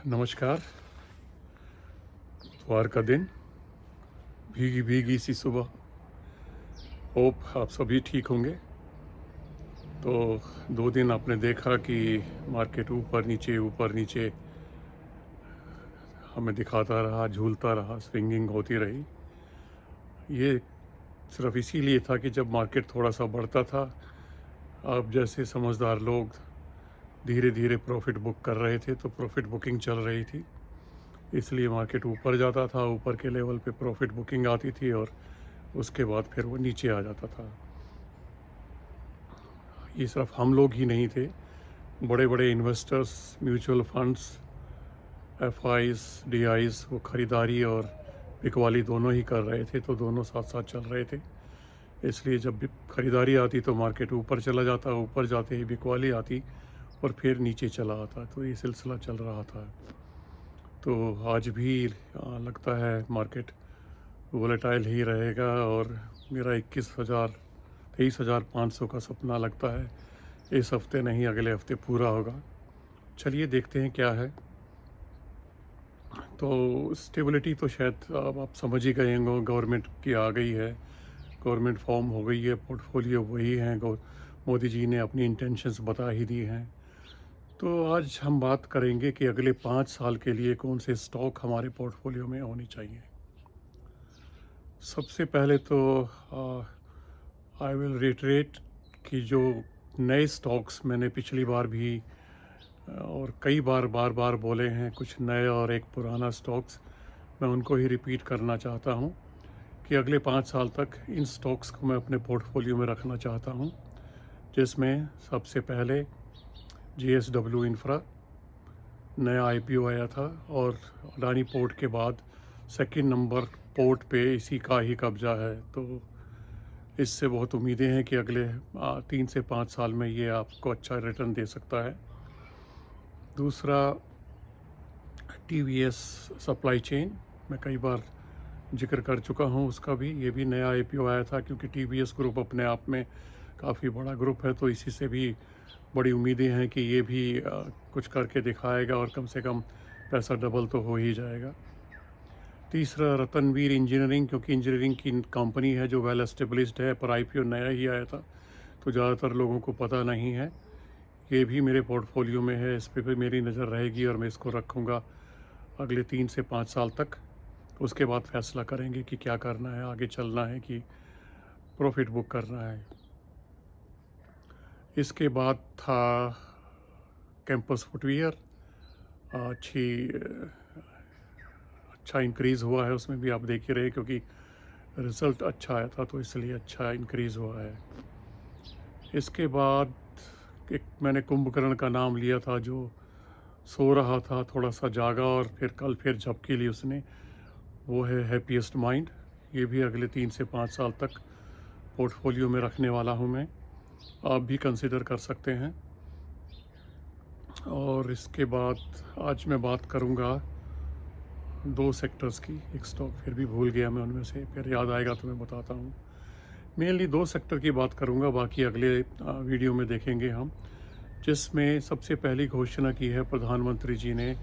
नमस्कार। इतवार का दिन, भीगी भीगी सी सुबह। होप आप सभी ठीक होंगे। तो 2 दिन आपने देखा कि मार्केट ऊपर नीचे हमें दिखाता रहा, झूलता रहा, स्विंगिंग होती रही। ये सिर्फ इसीलिए था कि जब मार्केट थोड़ा सा बढ़ता था, आप जैसे समझदार लोग धीरे धीरे प्रॉफिट बुक कर रहे थे, तो प्रॉफिट बुकिंग चल रही थी, इसलिए मार्केट ऊपर जाता था। ऊपर के लेवल पे प्रॉफिट बुकिंग आती थी और उसके बाद फिर वो नीचे आ जाता था। ये सिर्फ हम लोग ही नहीं थे, बड़े बड़े investors, mutual funds, FIIs, DIs, वो ख़रीदारी और बिकवाली दोनों ही कर रहे थे, तो दोनों साथ साथ चल रहे थे। इसलिए जब भी ख़रीदारी आती तो मार्केट ऊपर चला जाता, ऊपर जाते ही बिकवाली आती और फिर नीचे चला आता। तो ये सिलसिला चल रहा था। तो आज भी लगता है मार्केट वोलेटाइल ही रहेगा और मेरा 23,500 का सपना लगता है इस हफ्ते नहीं, अगले हफ्ते पूरा होगा। चलिए देखते हैं क्या है। तो स्टेबिलिटी तो शायद अब आप समझ ही गए होंगे, गवर्नमेंट की आ गई है, गवर्नमेंट फॉर्म हो गई है, पोर्टफोलियो वही हैं, मोदी जी ने अपनी इंटेंशंस बता ही दी हैं। तो आज हम बात करेंगे कि अगले 5 साल के लिए कौन से स्टॉक हमारे पोर्टफोलियो में होने चाहिए। सबसे पहले तो आई विल रिटरेट कि जो नए स्टॉक्स मैंने पिछली बार भी और कई बार बार बोले हैं, कुछ नए और एक पुराना स्टॉक्स, मैं उनको ही रिपीट करना चाहता हूं कि अगले 5 साल तक इन स्टॉक्स को मैं अपने पोर्टफोलियो में रखना चाहता हूं, जिसमें सबसे पहले JSW इंफ्रा, नया IPO आया था और अडानी पोर्ट के बाद सेकंड नंबर पोर्ट पे इसी का ही कब्जा है। तो इससे बहुत उम्मीदें हैं कि अगले 3 से 5 साल में ये आपको अच्छा रिटर्न दे सकता है। दूसरा TVS सप्लाई चेन, मैं कई बार जिक्र कर चुका हूँ उसका भी। ये भी नया IPO आया था, क्योंकि TVS ग्रुप अपने आप में काफ़ी बड़ा ग्रुप है, तो इसी से भी बड़ी उम्मीदें हैं कि ये भी कुछ करके दिखाएगा और कम से कम पैसा डबल तो हो ही जाएगा। तीसरा रतनवीर इंजीनियरिंग, क्योंकि इंजीनियरिंग की कंपनी है जो वेल एस्टेब्लिश्ड है, पर IPO नया ही आया था, तो ज़्यादातर लोगों को पता नहीं है। ये भी मेरे पोर्टफोलियो में है, इस पे भी मेरी नज़र रहेगी और मैं इसको रखूँगा अगले 3 से 5 साल तक। उसके बाद फैसला करेंगे कि क्या करना है, आगे चलना है कि प्रॉफिट बुक करना है। इसके बाद था कैंपस फुटवियर, अच्छा इंक्रीज़ हुआ है, उसमें भी आप देख ही रहे, क्योंकि रिज़ल्ट अच्छा आया था तो इसलिए अच्छा इंक्रीज़ हुआ है। इसके बाद एक मैंने कुंभकर्ण का नाम लिया था, जो सो रहा था, थोड़ा सा जागा और फिर कल फिर झपकी ली उसने, वो है हैप्पीएस्ट माइंड। ये भी अगले 3 से 5 साल तक पोर्टफोलियो में रखने वाला हूँ मैं, आप भी कंसिडर कर सकते हैं। और इसके बाद आज मैं बात करूँगा 2 सेक्टर्स की। एक स्टॉक फिर भी भूल गया मैं उनमें से, फिर याद आएगा तो मैं बताता हूँ। मेनली 2 सेक्टर की बात करूँगा, बाकी अगले वीडियो में देखेंगे हम। जिसमें सबसे पहली घोषणा की है प्रधानमंत्री जी ने,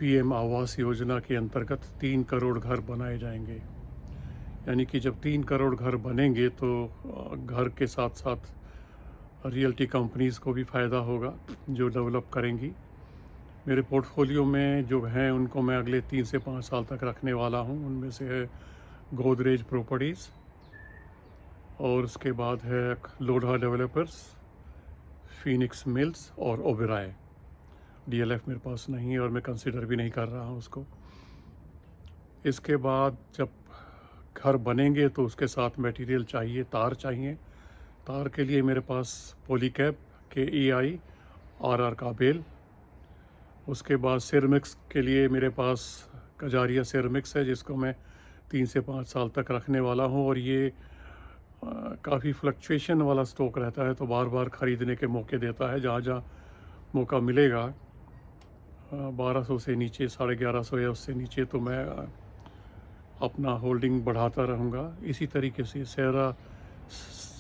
PM आवास योजना के अंतर्गत 3 करोड़ घर बनाए जाएंगे। यानी कि जब 3 करोड़ घर बनेंगे तो घर के साथ साथ रियल्टी कंपनीज़ को भी फ़ायदा होगा जो डेवलप करेंगी। मेरे पोर्टफोलियो में जो हैं उनको मैं अगले 3 से 5 साल तक रखने वाला हूं। उनमें से है गोदरेज प्रॉपर्टीज़, और उसके बाद है लोढ़ा डेवलपर्स, फीनिक्स मिल्स और ओबेरॉय। DLF मेरे पास नहीं है और मैं कंसिडर भी नहीं कर रहा हूँ उसको। इसके बाद जब घर बनेंगे तो उसके साथ मटेरियल चाहिए, तार चाहिए। तार के लिए मेरे पास पॉलीकैब, KEI, RR काबेल। उसके बाद सिरमिक्स के लिए मेरे पास कजारिया सिरमिक्स है, जिसको मैं 3 से 5 साल तक रखने वाला हूँ। और ये काफ़ी फ्लक्चुएशन वाला स्टॉक रहता है, तो बार बार ख़रीदने के मौके देता है। जहाँ जहाँ मौका मिलेगा 1200 से नीचे, 1150 या उससे नीचे, तो मैं अपना होल्डिंग बढ़ाता रहूँगा। इसी तरीके से सेरा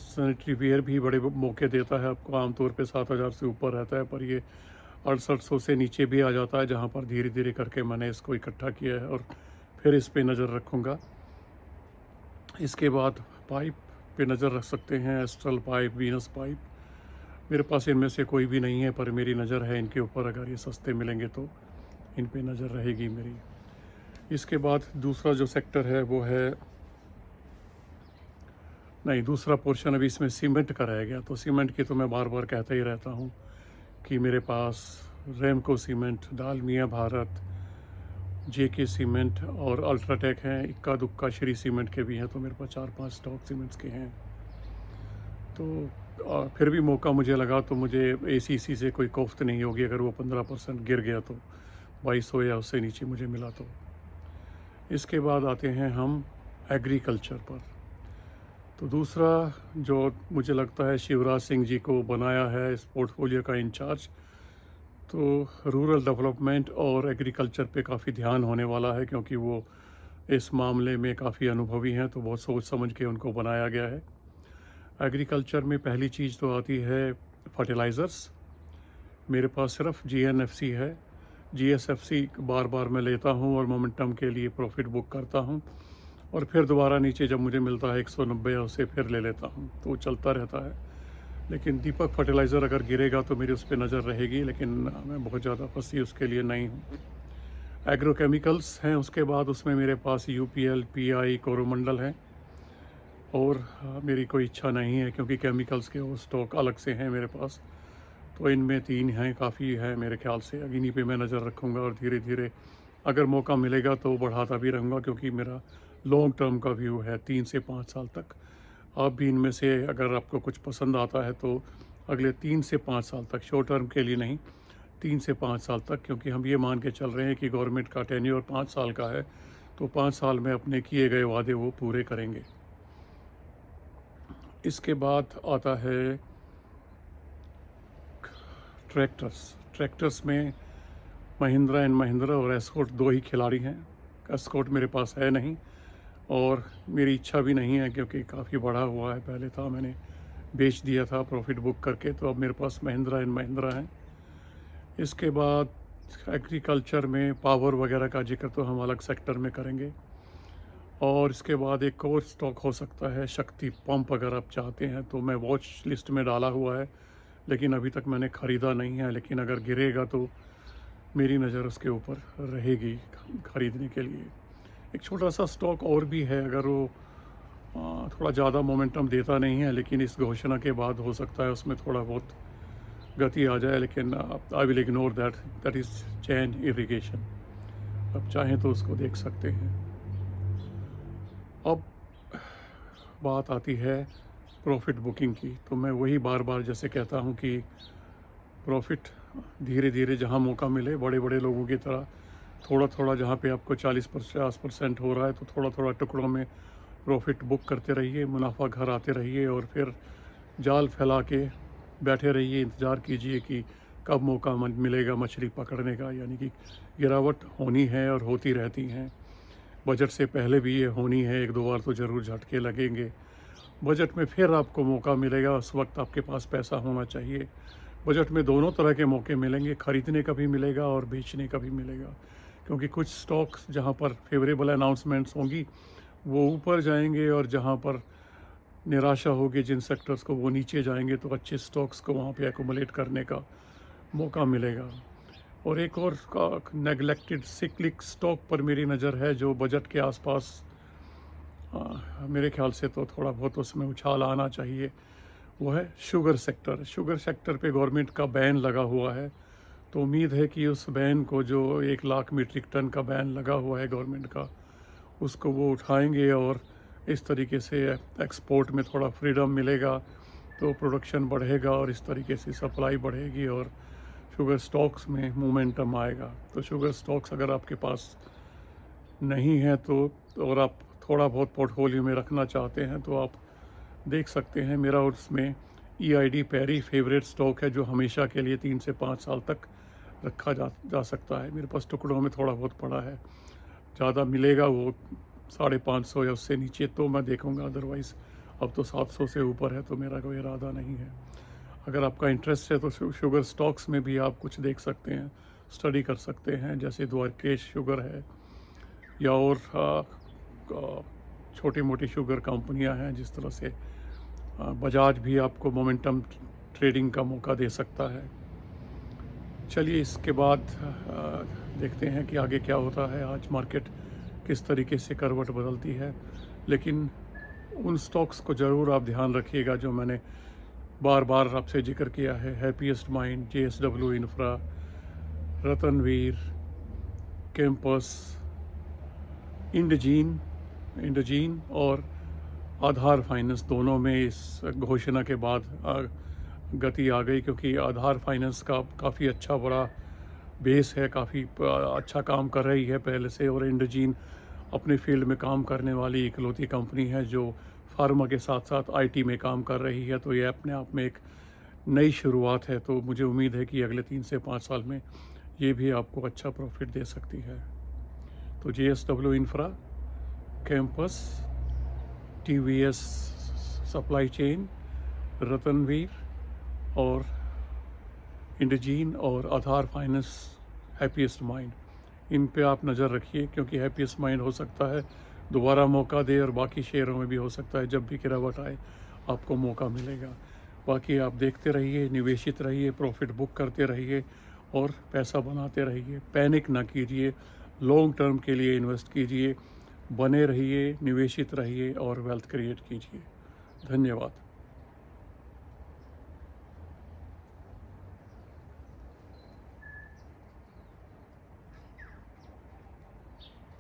सैनिटरी वेयर भी बड़े मौके देता है आपको, आमतौर पे 7000 से ऊपर रहता है, पर ये 6800 से नीचे भी आ जाता है, जहाँ पर धीरे धीरे करके मैंने इसको इकट्ठा किया है और फिर इस पे नज़र रखूँगा। इसके बाद पाइप पे नज़र रख सकते हैं, एस्ट्रल पाइप, वीनस पाइप। मेरे पास इनमें से कोई भी नहीं है, पर मेरी नज़र है इनके ऊपर। अगर ये सस्ते मिलेंगे तो इन पे नज़र रहेगी मेरी। इसके बाद दूसरा जो सेक्टर है वो है, नहीं, दूसरा पोर्शन अभी इसमें सीमेंट का रह गया। तो सीमेंट की तो मैं बार बार कहता ही रहता हूँ कि मेरे पास रेमको सीमेंट, डालमिया भारत, जेके सीमेंट और अल्ट्राटेक हैं। इक्का दुक्का श्री सीमेंट के भी हैं, तो मेरे पास 4-5 स्टॉक सीमेंट्स के हैं। तो फिर भी मौका मुझे लगा तो मुझे एसीसी से कोई कोफ्त नहीं होगी अगर वो 15% गिर गया तो, 2200 या उससे नीचे मुझे मिला तो। इसके बाद आते हैं हम एग्रीकल्चर पर। तो दूसरा जो मुझे लगता है शिवराज सिंह जी को बनाया है इस पोर्टफोलियो का इंचार्ज, तो रूरल डेवलपमेंट और एग्रीकल्चर पे काफ़ी ध्यान होने वाला है, क्योंकि वो इस मामले में काफ़ी अनुभवी हैं। तो बहुत सोच समझ के उनको बनाया गया है। एग्रीकल्चर में पहली चीज़ तो आती है फर्टिलाइज़र्स। मेरे पास सिर्फ जीएनएफसी है। जीएसएफसी बार बार मैं लेता हूँ और मोमेंटम के लिए प्रॉफिट बुक करता हूँ, और फिर दोबारा नीचे जब मुझे मिलता है 190 उसे फिर ले लेता हूँ, तो चलता रहता है। लेकिन दीपक फर्टिलाइज़र अगर गिरेगा तो मेरी उस पर नज़र रहेगी, लेकिन मैं बहुत ज़्यादा फंसी उसके लिए नहीं हूँ। एग्रोकेमिकल्स हैं, उसके बाद उसमें मेरे पास यूपीएल, पीआई, कोरोमंडल है। और मेरी कोई इच्छा नहीं है, क्योंकि केमिकल्स के वो स्टॉक अलग से हैं मेरे पास। तो इनमें 3 हैं, काफ़ी है मेरे ख्याल से। इन्हीं पे मैं नज़र रखूँगा और धीरे धीरे अगर मौका मिलेगा तो बढ़ाता भी रहूँगा, क्योंकि मेरा लॉन्ग टर्म का व्यू है 3 से 5 साल तक। आप भी इनमें से अगर आपको कुछ पसंद आता है तो अगले 3 से 5 साल तक, शॉर्ट टर्म के लिए नहीं, 3 से 5 साल तक, क्योंकि हम ये मान के चल रहे हैं कि गवर्नमेंट का टेन्योर 5 साल का है, तो 5 साल में अपने किए गए वादे वो पूरे करेंगे। इसके बाद आता है ट्रैक्टर्स में महिंद्रा एंड महिंद्रा और एस्कॉर्ट 2 ही खिलाड़ी हैं। एस्कॉर्ट मेरे पास है नहीं, और मेरी इच्छा भी नहीं है, क्योंकि काफ़ी बढ़ा हुआ है। पहले था, मैंने बेच दिया था प्रॉफिट बुक करके, तो अब मेरे पास महिंद्रा एंड महिंद्रा है। इसके बाद एग्रीकल्चर में पावर वगैरह का जिक्र तो हम अलग सेक्टर में करेंगे। और इसके बाद एक और स्टॉक हो सकता है शक्ति पंप, अगर आप चाहते हैं तो। मैं वॉच लिस्ट में डाला हुआ है, लेकिन अभी तक मैंने ख़रीदा नहीं है। लेकिन अगर गिरेगा तो मेरी नज़र उसके ऊपर रहेगी ख़रीदने के लिए। एक छोटा सा स्टॉक और भी है, अगर वो थोड़ा ज़्यादा मोमेंटम देता नहीं है, लेकिन इस घोषणा के बाद हो सकता है उसमें थोड़ा बहुत गति आ जाए। लेकिन I will ignore that is chain irrigation. आप चाहें तो उसको देख सकते हैं। अब बात आती है प्रॉफिट बुकिंग की। तो मैं वही बार बार जैसे कहता हूँ कि प्रॉफिट धीरे धीरे जहाँ मौका मिले, बड़े बड़े लोगों की तरह थोड़ा थोड़ा, जहाँ पे आपको 40-50% हो रहा है तो थोड़ा थोड़ा टुकड़ों में प्रॉफिट बुक करते रहिए, मुनाफा घर आते रहिए, और फिर जाल फैला के बैठे रहिए, इंतज़ार कीजिए कि कब मौका मिलेगा मछली पकड़ने का। यानी कि गिरावट होनी है और होती रहती हैं। बजट से पहले भी ये होनी है, 1-2 बार तो ज़रूर झटके लगेंगे। बजट में फिर आपको मौका मिलेगा, उस वक्त आपके पास पैसा होना चाहिए। बजट में दोनों तरह के मौके मिलेंगे, ख़रीदने का भी मिलेगा और बेचने का भी मिलेगा, क्योंकि कुछ स्टॉक्स जहाँ पर फेवरेबल अनाउंसमेंट्स होंगी वो ऊपर जाएंगे, और जहाँ पर निराशा होगी जिन सेक्टर्स को, वो नीचे जाएंगे। तो अच्छे स्टॉक्स को वहाँ पे एक्यूमुलेट करने का मौका मिलेगा। और एक और का नेगलेक्टेड सिक्लिक स्टॉक पर मेरी नज़र है, जो बजट के आसपास मेरे ख्याल से तो थोड़ा बहुत उसमें उछाल आना चाहिए। वो है शुगर सेक्टर। शुगर सेक्टर पे गवर्नमेंट का बैन लगा हुआ है, तो उम्मीद है कि उस बैन को, जो 1 लाख मीट्रिक टन का बैन लगा हुआ है गवर्नमेंट का, उसको वो उठाएंगे, और इस तरीके से एक्सपोर्ट में थोड़ा फ्रीडम मिलेगा, तो प्रोडक्शन बढ़ेगा और इस तरीके से सप्लाई बढ़ेगी और शुगर स्टॉक्स में मोमेंटम आएगा। तो शुगर स्टॉक्स अगर आपके पास नहीं है तो, और आप थोड़ा बहुत पोर्टफोलियो में रखना चाहते हैं, तो आप देख सकते हैं। मेरा उसमें EID पैरी फेवरेट स्टॉक है, जो हमेशा के लिए 3 से 5 साल तक रखा जा सकता है। मेरे पास टुकड़ों में थोड़ा बहुत पड़ा है, ज़्यादा मिलेगा वो 550 या उससे नीचे तो मैं देखूंगा, अदरवाइज़ अब तो 700 से ऊपर है, तो मेरा कोई इरादा नहीं है। अगर आपका इंटरेस्ट है तो शुगर स्टॉक्स में भी आप कुछ देख सकते हैं, स्टडी कर सकते हैं, जैसे द्वारकेश शुगर है या और छोटी मोटी शुगर कंपनियां हैं। जिस तरह से बजाज भी आपको मोमेंटम ट्रेडिंग का मौका दे सकता है। चलिए इसके बाद देखते हैं कि आगे क्या होता है, आज मार्केट किस तरीके से करवट बदलती है। लेकिन उन स्टॉक्स को ज़रूर आप ध्यान रखिएगा जो मैंने बार बार आपसे जिक्र किया है, happiest mind, JSW infra, Ratnaveer, campus, Indegene और आधार फाइनेंस। दोनों में इस घोषणा के बाद गति आ गई, क्योंकि आधार फाइनेंस का काफ़ी अच्छा बड़ा बेस है, काफ़ी अच्छा काम कर रही है पहले से। और इंडजीन अपने फील्ड में काम करने वाली इकलौती कंपनी है जो फार्मा के साथ साथ IT में काम कर रही है। तो ये अपने आप में एक नई शुरुआत है। तो मुझे उम्मीद है कि अगले 3 से 5 साल में ये भी आपको अच्छा प्रॉफिट दे सकती है। तो JSW infra, campus, TVS supply chain, Ratnaveer और इंडजीन और आधार फाइनेंस, हैप्पीएस्ट माइंड, इन पे आप नज़र रखिए, क्योंकि हैप्पीएस्ट माइंड हो सकता है दोबारा मौका दे और बाकी शेयरों में भी हो सकता है जब भी गिरावट आए आपको मौका मिलेगा। बाकी आप देखते रहिए, निवेशित रहिए, प्रॉफिट बुक करते रहिए और पैसा बनाते रहिए। पैनिक ना कीजिए, लॉन्ग टर्म के लिए इन्वेस्ट कीजिए, बने रहिए, निवेशित रहिए और वेल्थ क्रिएट कीजिए। धन्यवाद।